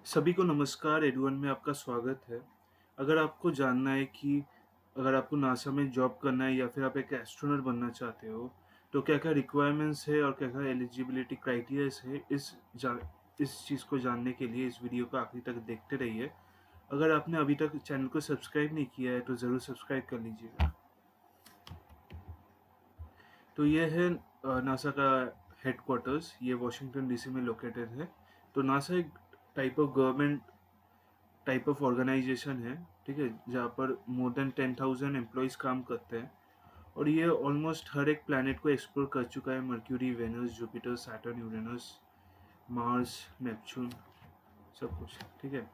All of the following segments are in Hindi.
सभी को नमस्कार, एडुवन में आपका स्वागत है। अगर आपको जानना है कि अगर आपको नासा में जॉब करना है या फिर आप एक एस्ट्रोनॉट बनना चाहते हो, तो क्या-क्या रिक्वायरमेंट्स है और क्या-क्या एलिजिबिलिटी क्राइटेरियाज़ है, इस चीज़ को जानने के लिए इस वीडियो को आखिरी तक देखते रहिए। अगर आपने अभी तक चैनल को सब्सक्राइब नहीं किया है, तो ज़रूर सब्सक्राइब कर लीजिएगा। तो ये है नासा का हेडक्वार्टर्स, ये वॉशिंगटन डीसी में लोकेटेड है। तो नासा एक टाइप ऑफ ऑर्गेनाइजेशन है, ठीक है? जहाँ पर मोर देन 10,000 एम्प्लॉइज़ काम करते हैं और ये ऑलमोस्ट हर एक प्लैनेट को एक्सप्लोर कर चुका है। Mercury, Venus, Jupiter, Saturn, Uranus, Mars, Neptune, सब कुछ, ठीक है?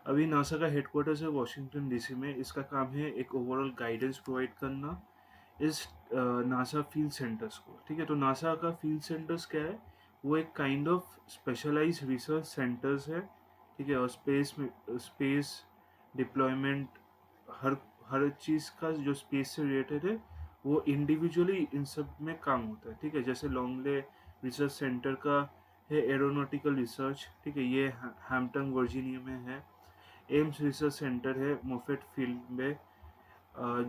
अभी नासा का हेडक्वार्टर्स है वॉशिंगटन डीसी में। इसका काम है एक ओवरऑल गाइडेंस प्रोवाइड करना इस नासा फील्ड सेंटर्स को, ठीक है? तो नासा का फील्ड सेंटर्स क्या है? वो एक kind of specialised research centres है, ठीक है? और स्पेस डिप्लॉयमेंट, हर हर चीज़ का जो स्पेस से रिलेटेड है, वो इंडिविजुअली इन सब में काम होता है, ठीक है? जैसे लॉन्गले रिसर्च सेंटर का है एरोनॉटिकल रिसर्च, ठीक है? ये हैम्पटन वर्जीनिया में है। एम्स रिसर्च सेंटर है मोफेट फील्ड में।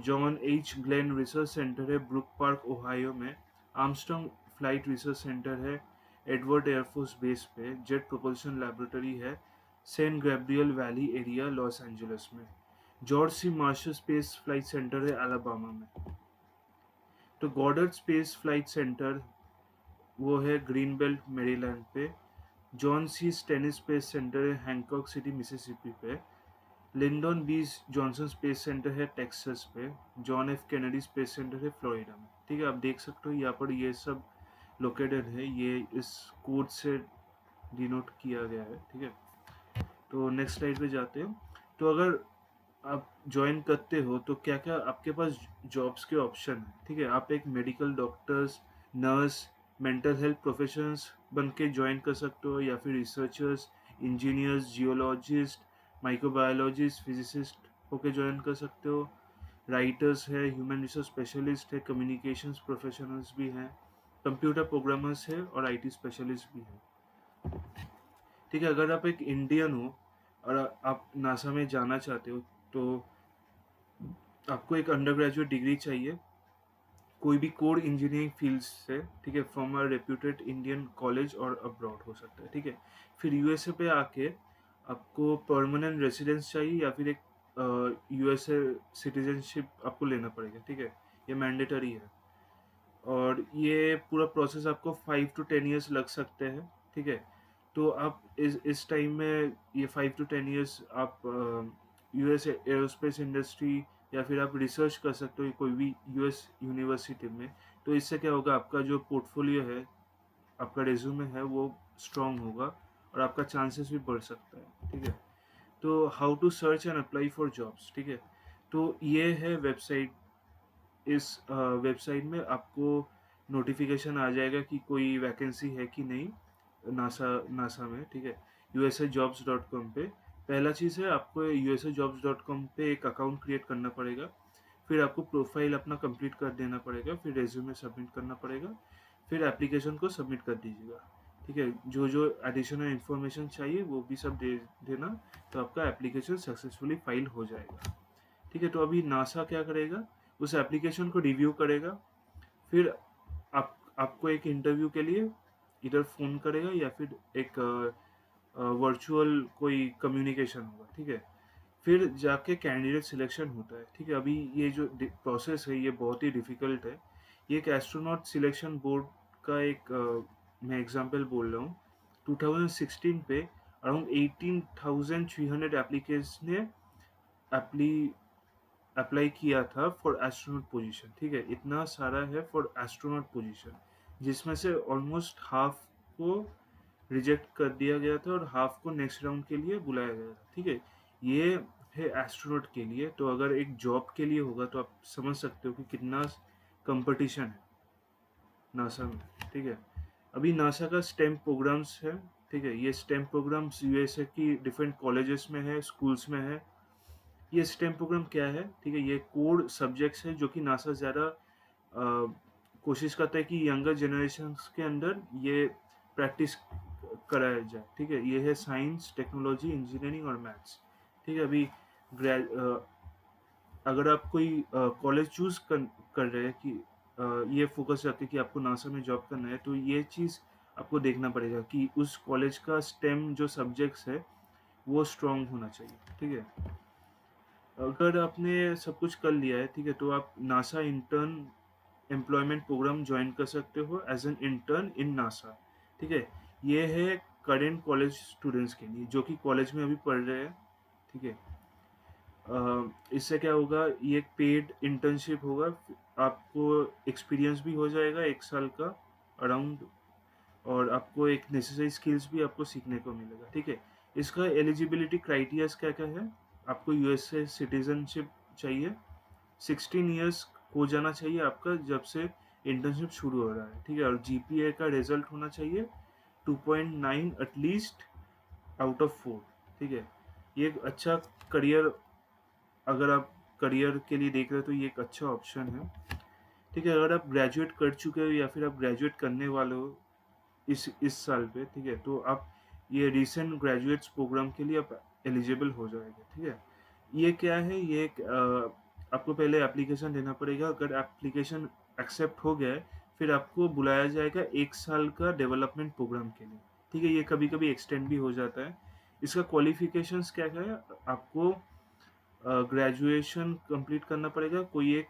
John H Glenn research center है ब्रुक पार्क ओहायो में। आर्मस्ट्रॉन्ग फ्लाइट रिसर्च सेंटर है एडवर्ड एयरफोर्स बेस पे। जेट प्रोपल्शन लैबोरेटरी है Saint Gabriel valley area Los Angeles में। George C Marshall space flight center है अलाबामा में। तो गॉडर्ड स्पेस फ्लाइट सेंटर वो है ग्रीन बेल्ट मेरीलैंड पे। John C Stennis space center है हैंकॉक सिटी मिसिसिपी पे। Lyndon B Johnson space center है टेक्सास पे। John F Kennedy space center है फ्लोरिडा में, ठीक है? आप देख सकते हो यहाँ पर ये सब लोकेटेड है, ये इस कोड से डिनोट किया गया है, ठीक है? तो नेक्स्ट स्लाइड पे जाते हैं। तो अगर आप ज्वाइन करते हो तो क्या क्या आपके पास जॉब्स के ऑप्शन है, ठीक है? आप एक medical doctors, nurse, mental health professionals बन के ज्वाइन कर सकते हो या फिर researchers, engineers, geologist, microbiologist, physicist होके ज्वाइन कर सकते हो। राइटर्स है, ह्यूमन रिसोर्स स्पेशलिस्ट है, कम्युनिकेशंस प्रोफेशनल्स भी हैं, कंप्यूटर प्रोग्रामर्स है और आईटी स्पेशलिस्ट भी हैं, ठीक है? अगर आप एक इंडियन हो और आप नासा में जाना चाहते हो, तो आपको एक अंडर ग्रेजुएट डिग्री चाहिए कोई भी कोर इंजीनियरिंग फील्ड से, ठीक है? From a reputed Indian college और अब्रॉड हो सकता है, ठीक है? फिर यूएसए पे आके आपको परमानेंट रेसिडेंस चाहिए या फिर एक यूएसए सिटीजनशिप आपको लेना पड़ेगा, ठीक है? ये मैंडेटरी है और ये पूरा प्रोसेस आपको 5 to 10 ईयर्स लग सकते हैं, ठीक है? तो आप इस टाइम में ये 5 to 10 ईयर्स आप यूएस एरोस्पेस इंडस्ट्री या फिर आप रिसर्च कर सकते हो कोई भी यूएस यूनिवर्सिटी में। तो इससे क्या होगा, आपका जो पोर्टफोलियो है, आपका रिज्यूमे है, वो स्ट्रांग होगा और आपका चांसेस भी बढ़ सकता है, ठीक है? तो how to search and apply for jobs, ठीक है? तो ये है वेबसाइट। इस वेबसाइट में आपको नोटिफिकेशन आ जाएगा कि कोई वैकेंसी है कि नहीं नासा नासा में, ठीक है? usajobs.com पे पहला चीज़ है, आपको usajobs.com पे एक अकाउंट क्रिएट करना पड़ेगा। फिर आपको प्रोफाइल अपना कंप्लीट कर देना पड़ेगा, फिर रेज्यूमे सबमिट करना पड़ेगा, फिर एप्लीकेशन को सबमिट कर दीजिएगा, ठीक है? जो जो एडिशनल इन्फॉर्मेशन चाहिए वो भी सब दे देना, तो आपका एप्लीकेशन सक्सेसफुली फाइल हो जाएगा, ठीक है? तो अभी नासा क्या करेगा, उस एप्लीकेशन को रिव्यू करेगा, फिर आपको एक इंटरव्यू के लिए इधर फ़ोन करेगा या फिर एक वर्चुअल कोई कम्युनिकेशन होगा, ठीक है? फिर जाके कैंडिडेट सिलेक्शन होता है, ठीक है? अभी ये जो प्रोसेस है ये बहुत ही डिफ़िकल्ट है। ये एक एस्ट्रोनॉट सिलेक्शन बोर्ड का एक मैं एग्जांपल बोल रहा हूँ। 2016 पे अराउंड 18,300 एप्लीकेंट्स ने एप्ली अप्लाई किया था फॉर एस्ट्रोनॉट पोजीशन, ठीक है? इतना सारा है फॉर एस्ट्रोनॉट पोजीशन, जिसमें से ऑलमोस्ट हाफ को रिजेक्ट कर दिया गया था और हाफ को नेक्स्ट राउंड के लिए बुलाया गया था, ठीक है? ये है एस्ट्रोनॉट के लिए। तो अगर एक जॉब के लिए होगा तो आप समझ सकते हो कि कितना कंपटीशन है नासा में, ठीक है? अभी नासा का स्टेम प्रोग्राम्स है, ठीक है? ये स्टेम प्रोग्राम्स यूएसए की डिफरेंट कॉलेजेस में है, स्कूल्स में है। ये स्टेम प्रोग्राम क्या है, ठीक है? ये कोर सब्जेक्ट्स है जो कि नासा ज़्यादा कोशिश करता है कि यंगर जनरेशंस के अंदर ये प्रैक्टिस कराया जाए, ठीक है? ये है साइंस, टेक्नोलॉजी, इंजीनियरिंग और मैथ्स, ठीक है? अभी अगर आप कोई कॉलेज चूज़ कर रहे हैं कि ये फ़ोकस रखें कि आपको नासा में जॉब करना है, तो ये चीज़ आपको देखना पड़ेगा कि उस कॉलेज का स्टेम जो सब्जेक्ट्स है, वो स्ट्रॉन्ग होना चाहिए, ठीक है? अगर आपने सब कुछ कर लिया है, ठीक है? तो आप NASA intern employment programme join कर सकते हो as an intern in NASA, ठीक है? ये है करंट कॉलेज स्टूडेंट्स के लिए, जो कि कॉलेज में अभी पढ़ रहे हैं, ठीक है? इससे क्या होगा, ये एक पेड इंटर्नशिप होगा, आपको एक्सपीरियंस भी हो जाएगा 1 साल का अराउंड, और आपको एक नेसेसरी स्किल्स भी आपको सीखने को मिलेगा, ठीक है? इसका एलिजिबिलिटी क्राइटेरियाज़ क्या-क्या है? आपको यूएसए सिटीज़नशिप चाहिए, 16 इयर्स हो जाना चाहिए आपका जब से इंटर्नशिप शुरू हो रहा है, ठीक है? और जीपीए का रिज़ल्ट होना चाहिए 2.9 एट लीस्ट आउट ऑफ 4, ठीक है? ये एक अच्छा करियर, अगर आप करियर के लिए देख रहे हो तो ये एक अच्छा ऑप्शन है, ठीक है? अगर आप ग्रेजुएट कर चुके हो या फिर आप ग्रेजुएट करने वाले हो इस साल पे, ठीक है? तो आप ये रिसेंट ग्रेजुएट्स प्रोग्राम के लिए आप एलिजिबल हो जाएंगे, ठीक है? ये क्या है, ये एक आपको पहले एप्लीकेशन देना पड़ेगा, अगर एप्लीकेशन एक्सेप्ट हो गया है, फिर आपको बुलाया जाएगा 1 साल का डेवलपमेंट प्रोग्राम के लिए, ठीक है? ये कभी-कभी एक्सटेंड भी हो जाता है। इसका क्वालिफ़िकेशंस क्या-क्या है? आपको ग्रेजुएशन कंप्लीट करना पड़ेगा कोई एक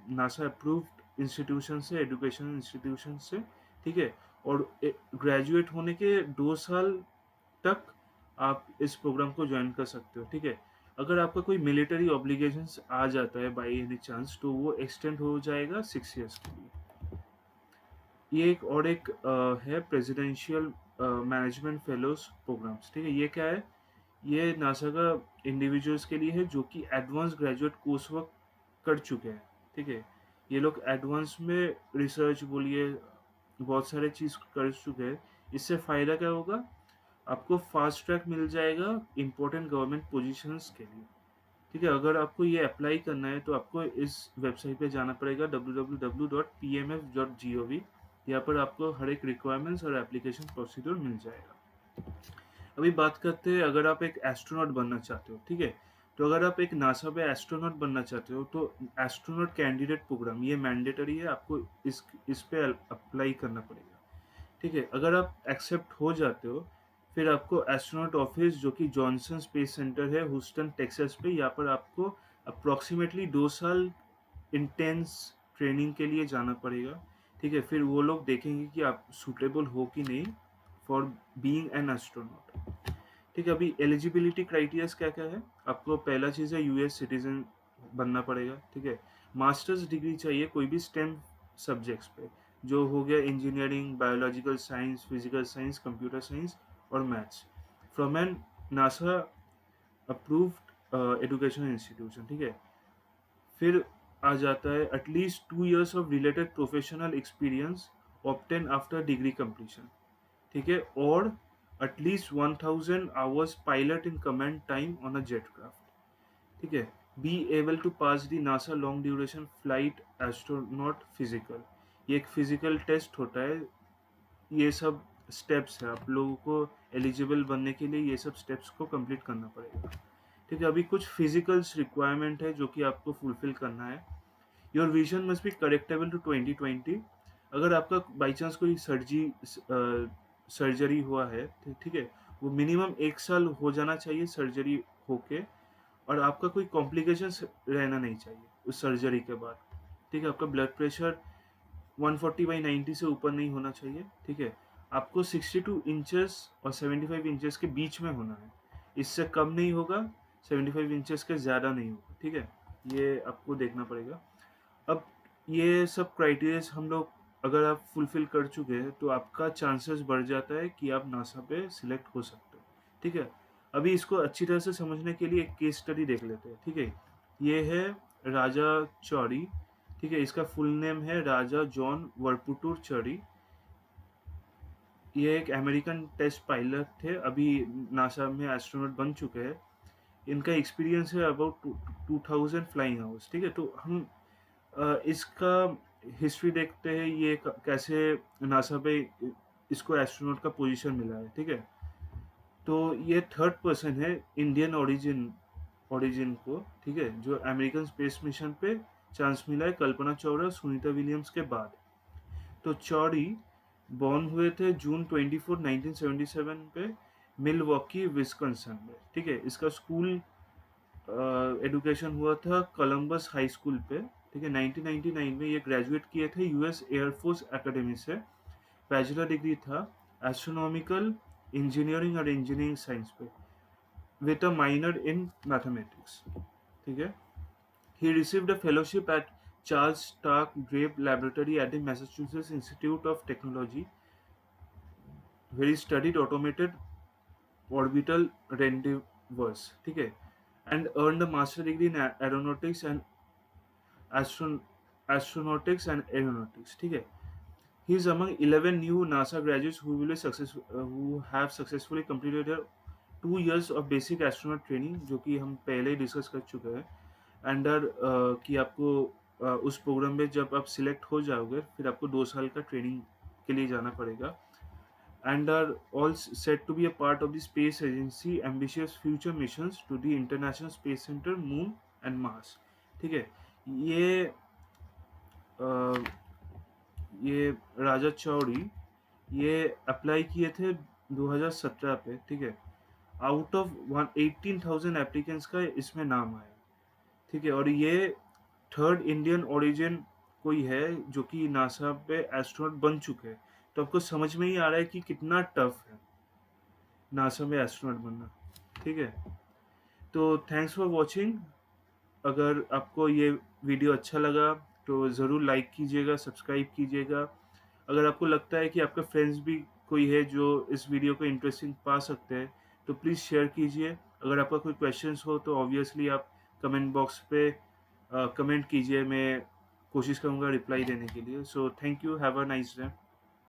नासा अप्रूव्ड इंस्टीट्यूशन से, एजुकेशनल इंस्टीट्यूशन से, ठीक है? और ग्रेजुएट होने के 2 साल तक आप इस प्रोग्राम को ज्वाइन कर सकते हो, ठीक है? अगर आपका कोई मिलिट्री ऑब्लिगेशंस आ जाता है बाय एनी चांस, तो वो एक्सटेंड हो जाएगा 6 इयर्स के लिए। ये एक और एक है प्रेसिडेंशियल मैनेजमेंट फेलोज प्रोग्राम्स, ठीक है? ये क्या है? ये नासा का इंडिविजुअल्स के लिए है जो कि एडवांस ग्रेजुएट कोर्स वर्क कर चुके हैं, ठीक है? ये लोग एडवांस में रिसर्च बोलिए, बहुत सारे चीज़ कर चुके हैं। इससे फ़ायदा क्या होगा? आपको फास्ट ट्रैक मिल जाएगा इम्पोर्टेंट गवर्नमेंट पोजीशंस के लिए, ठीक है? अगर आपको ये अप्लाई करना है तो आपको इस वेबसाइट पे जाना पड़ेगा www.pmf.gov। यहाँ पर आपको हर एक रिक्वायरमेंट्स और एप्लीकेशन प्रोसीड्यूर मिल जाएगा। अभी बात करते हैं, अगर आप एक एस्ट्रोनॉट बनना चाहते हो, ठीक है? तो अगर आप एक नासा पे एस्ट्रोनॉट बनना चाहते हो तो एस्ट्रोनॉट कैंडिडेट प्रोग्राम ये मैंडेटरी है, आपको इस पे अप्लाई करना पड़ेगा, ठीक है? अगर आप एक्सेप्ट हो जाते हो, फिर आपको एस्ट्रोनॉट ऑफिस जो कि जॉनसन स्पेस सेंटर है ह्यूस्टन टेक्सास पे, यहाँ पर आपको अप्रॉक्सीमेटली 2 साल इंटेंस ट्रेनिंग के लिए जाना पड़ेगा, ठीक है? फिर वो लोग देखेंगे कि आप सूटेबल हो कि नहीं फॉर बीइंग एन एस्ट्रोनॉट, ठीक है? अभी एलिजिबिलिटी क्राइटेरियाज क्या-क्या है? आपको पहला चीज़ है यूएस सिटीज़न बनना पड़ेगा, ठीक है? मास्टर्स डिग्री चाहिए कोई भी स्टेम सब्जेक्ट्स पे, जो हो गया engineering, biological science, physical science, computer science और maths, from an NASA approved educational institution, ठीक है? फिर आ जाता है at least 2 years of related professional experience obtain after degree completion, ठीक है? और at least 1000 hours pilot in command time on a jet craft, ठीक है? Be able to pass the NASA long duration flight astronaut physical, ये एक फिजिकल टेस्ट होता है। ये सब स्टेप्स है, आप लोगों को एलिजिबल बनने के लिए ये सब स्टेप्स को कंप्लीट करना पड़ेगा, ठीक है? अभी कुछ फिजिकल्स रिक्वायरमेंट है जो कि आपको फुलफिल करना है। Your vision must be correctable to 2020। अगर आपका बाई चांस कोई सर्जरी हुआ है, ठीक है? वो मिनिमम 1 साल हो जाना चाहिए सर्जरी होके, और आपका कोई कॉम्प्लिकेशंस रहना नहीं चाहिए उस सर्जरी के बाद, ठीक है? आपका ब्लड प्रेशर 140/90 से ऊपर नहीं होना चाहिए, ठीक है? आपको 62 इंचेस और 75 इंचेस के बीच में होना है, इससे कम नहीं होगा, 75 इंचेस के ज़्यादा नहीं होगा, ठीक है? ये आपको देखना पड़ेगा। अब ये सब क्राइटेरियाज हम लोग, अगर आप फुलफिल कर चुके हैं तो आपका चांसेस बढ़ जाता है कि आप नासा पे सिलेक्ट हो सकते हो, ठीक है? अभी इसको अच्छी तरह से समझने के लिए एक केस स्टडी देख लेते हैं, ठीक है? ये है राजा चौरी, ठीक है? इसका फुल नेम है राजा जॉन वर्पुटुर चौरी। ये एक अमेरिकन टेस्ट पायलट थे, अभी नासा में एस्ट्रोनॉट बन चुके हैं। इनका एक्सपीरियंस है अबाउट 2000 फ्लाइंग आवर्स, ठीक है? तो हम इसका हिस्ट्री देखते हैं, ये कैसे नासा पे इसको एस्ट्रोनॉट का पोजीशन मिला है, ठीक है। तो ये थर्ड पर्सन है इंडियन ओरिजिन को, ठीक है, जो अमेरिकन स्पेस मिशन पे चांस मिला है कल्पना चावला और सुनीता विलियम्स के बाद। तो चौरी बॉर्न हुए थे जून 24 1977 पे मिलवॉकी विस्कॉन्सिन में, ठीक है। इसका स्कूल एजुकेशन हुआ था कोलंबस हाई स्कूल पे, ठीक है। 1999 में ये ग्रेजुएट किए थे यूएस एयरफोर्स एकेडमी से। बैचलर डिग्री था एस्ट्रोनॉमिकल इंजीनियरिंग और इंजीनियरिंग साइंस पे with a minor in mathematics, ठीक है। He received a fellowship at Charles Stark Grape Laboratory at the Massachusetts Institute of Technology, where he studied automated orbital rendezvous, ठीक है, and earned a master degree in aeronautics and astronautics and aeronautics, ठीक है। He is among 11 new NASA graduates who have successfully completed their 2 years of basic astronaut training, जो कि हम पहले ही डिस्कस कर चुके हैं। अंडर कि आपको उस प्रोग्राम में जब आप सिलेक्ट हो जाओगे फिर आपको 2 साल का ट्रेनिंग के लिए जाना पड़ेगा। And are all set to be a part of the space agency ambitious future missions to the international space centre, moon and Mars, ठीक है। ये अ, ये राजा चौड़ी ये अप्लाई किए थे 2017 पे, ठीक है। आउट ऑफ 18,000 एप्लीकेंट्स का इसमें नाम आया, ठीक है। और ये थर्ड इंडियन ओरिजिन कोई है जो कि नासा पे एस्ट्रोनॉट बन चुके हैं। तो आपको समझ में ही आ रहा है कि कितना टफ है नासा में एस्ट्रोनॉट बनना, ठीक है। तो थैंक्स फॉर वॉचिंग। अगर आपको ये वीडियो अच्छा लगा तो ज़रूर लाइक कीजिएगा, सब्सक्राइब कीजिएगा। अगर आपको लगता है कि आपके फ्रेंड्स भी कोई है जो इस वीडियो को इंटरेस्टिंग पा सकते हैं तो प्लीज़ शेयर कीजिए। अगर आपका कोई क्वेश्चंस हो तो ऑब्वियसली आप कमेंट बॉक्स पे कमेंट कीजिए, मैं कोशिश करूँगा रिप्लाई देने के लिए। So thank you, have a nice day.